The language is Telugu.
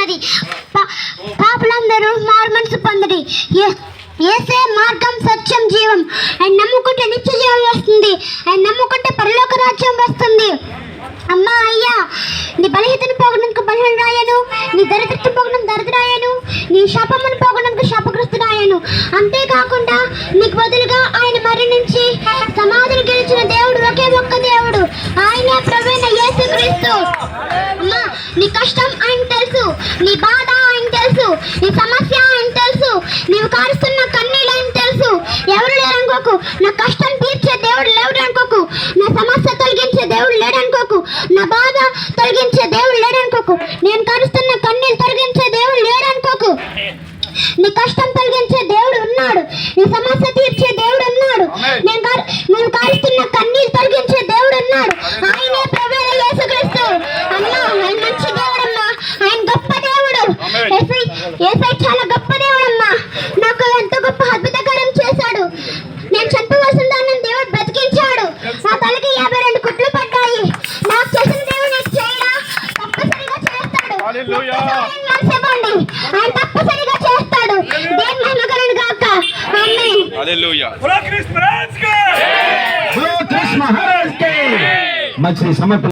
ఉన్నది. పాపులందరూ మారు మనసు పొందడి. యేసే మార్గం, సత్యం, జీవం. ఆయన నమ్ముకుంటే నిత్య జీవం వస్తుంది. ఆయన నమ్ముకుంటే పరలోక రాజ్యం వస్తుంది. అమ్మా అయ్యా, నీ బలహీనతను పోగొనడానికి బలహీనురాయను, నీ దరిద్రతను పోగొనడానికి దరిద్రాయను, నీ శాపమును పోగొనడానికి శాపగ్రస్తుడాయను. అంతేకాకుండా నీకు బదులుగా ఆయన మరణించి సమాధిని గెలిచిన దేవుడు ఒకే ఒక్క దేవుడు, ఆయనే ప్రభువైన యేసుక్రీస్తు. అమ్మా, నీ కష్టం ఆయన తెలుసు, నీ బాధ ఆయన తెలుసు, నీ సమస్య ఆయన తెలుసు, నీవు కారుస్తున్న కన్నీళ్ళు ఆయన తెలుసు. ఎవరు లేరనుకోకు, నా కష్టం తీర్చే దేవుడు లేడు అనుకోకు, నా సమస్య తొలగించే దేవుడు లేడు అనుకోకు, నా బాధ తొలగించే దేవుడు లేడు అనుకోకు, నేను కారుస్తున్న కన్నీళ్ళు తొలగించే దేవుడు లేడు అనుకోకు. నీ కష్టం తొలగించే దేవుడు ఉన్నాడు, నీ సమస్య తీర్చే దేవుడు ఉన్నాడు, నేను కారుస్తున్న కన్నీళ్ళు తొలగించే దేవుడు ఉన్నాడు. ఆయనే ప్రభువైన యేసుక్రీస్తు. అమ్మా, ఆయన మంచి దేవుడమ్మా, ఆయన గొప్ప దేవుడు. యేసయ్య చాలా గొప్ప దేవుడమ్మా. నాకు ఎంతో గొప్ప అద్భుతకార్యం చేశాడు. నేను చంపవలసిన దాన్ని దేవుడు బ్రతికించాడు. నా తలకి 52 కుట్లు పడ్డాయి. నాకు చేసిన దేవుడు నీకు చేయడా? తప్పనిసరిగా చేస్తాడు. ఆయన తప్పనిసరిగా చేస్తాడు. దేవుని మహిమ కలుగును గాక. ఆమేన్. హల్లెలూయా. మంచి సమర్పణ